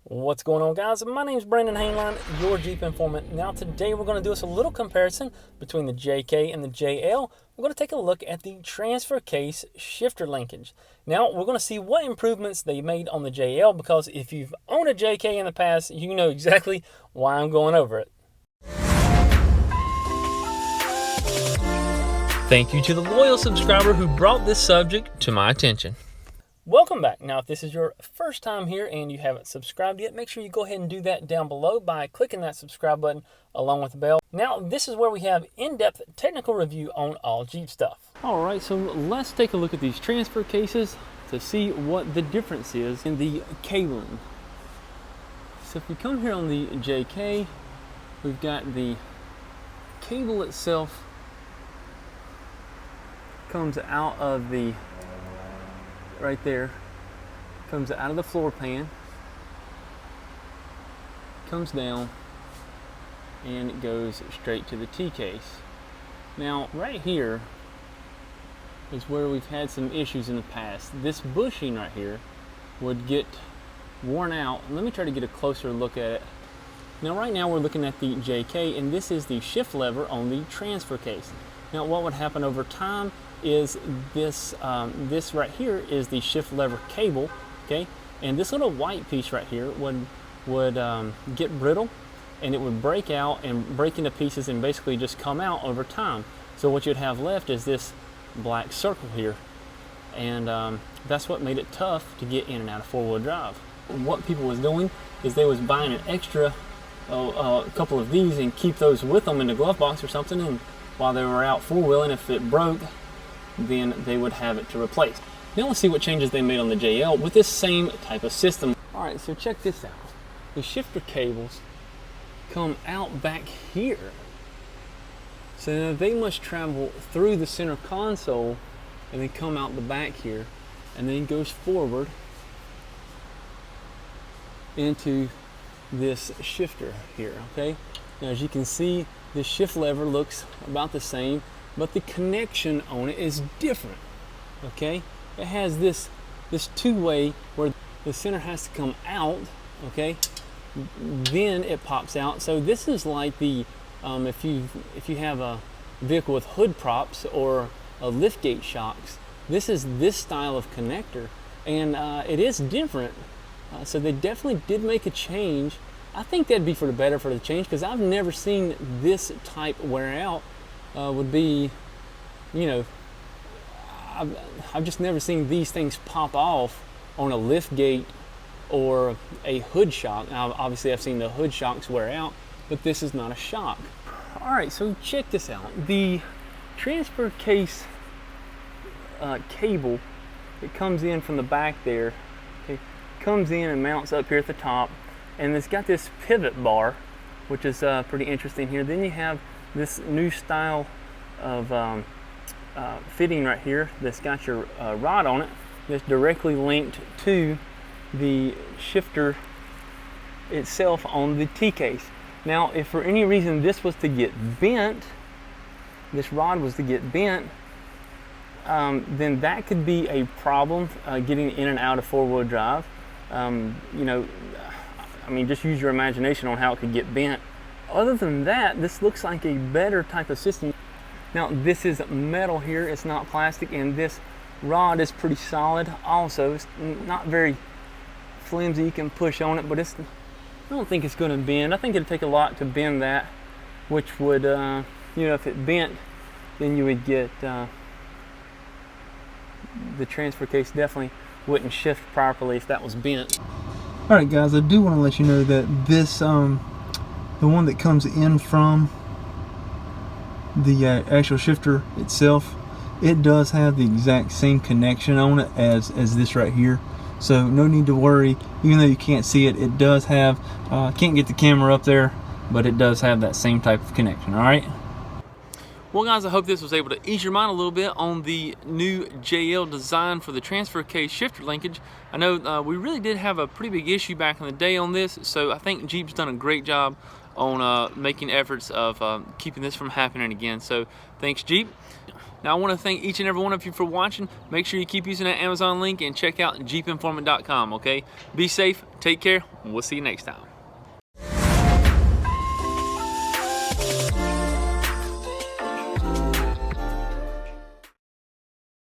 What's going on, guys? My name is Brandon Haneline, your Jeep informant. Now today we're going to do us a little comparison between the JK and the JL. We're going to take a look at the transfer case shifter linkage. Now we're going to see what improvements they made on the JL, because if you've owned a JK in the past, you know exactly why I'm going over it. Thank you to the loyal subscriber who brought this subject to my attention. Welcome back. Now, if this is your first time here and you haven't subscribed yet, make sure you go ahead and do that down below by clicking that subscribe button along with the bell. Now, this is where we have in-depth technical review on all Jeep stuff. All right, so let's take a look at these transfer cases to see what the difference is in the cabling. So if we come here on the JK, we've got the cable itself comes out of the right there, comes out of the floor pan, comes down, and it goes straight to the T-case. Now right here is where we've had some issues in the past. This bushing right here would get worn out. Let me try to get a closer look at it. Now right now we're looking at the JK, and this is the shift lever on the transfer case. Now what would happen over time is this right here is the shift lever cable, okay, and this little white piece right here would get brittle, and it would break out and break into pieces and basically just come out over time. So what you'd have left is this black circle here, and that's what made it tough to get in and out of four-wheel drive. What people was doing is they was buying an extra a couple of these and keep those with them in the glove box or something, and while they were out four-wheeling, if it broke, then they would have it to replace. Now let's see what changes they made on the JL with this same type of system. All right, so check this out. The shifter cables come out back here. So now they must travel through the center console and then come out the back here, and then goes forward into this shifter here, okay? Now as you can see, the shift lever looks about the same, but the connection on it is different, okay? It has this two-way where the center has to come out, okay? Then it pops out. So this is like the if you have a vehicle with hood props or a liftgate shocks, this is this style of connector, and it is different. So they definitely did make a change. I think that'd be for the better for the change, because I've never seen this type wear out. Would be, you know, I've just never seen these things pop off on a lift gate or a hood shock. Now, obviously I've seen the hood shocks wear out, but this is not a shock. All right, so check this out. The transfer case cable that comes in from the back there, okay, comes in and mounts up here at the top, and it's got this pivot bar, which is pretty interesting here. Then you have this new style of fitting right here that's got your rod on it that's directly linked to the shifter itself on the T-case. Now if for any reason this was to get bent, this rod was to get bent, then that could be a problem getting in and out of four-wheel drive. You know, I mean, just use your imagination on how it could get bent. Other than that, this looks like a better type of system. Now this is metal here, it's not plastic, and this rod is pretty solid also. It's not very flimsy, you can push on it, but I don't think it's going to bend. I think it'd take a lot to bend that, which would, you know, if it bent, then you would get, the transfer case definitely wouldn't shift properly if that was bent. All right, guys, I do want to let you know that this, the one that comes in from the actual shifter itself, it does have the exact same connection on it as this right here. So no need to worry. Even though you can't see it, it does have, can't get the camera up there, but it does have that same type of connection. All right. Well, guys, I hope this was able to ease your mind a little bit on the new JL design for the transfer case shifter linkage. I know we really did have a pretty big issue back in the day on this, so I think Jeep's done a great job on making efforts of keeping this from happening again. So thanks, Jeep. Now I want to thank each and every one of you for watching. Make sure you keep using that Amazon link and check out jeepinformant.com, okay? Be safe, take care, and we'll see you next time.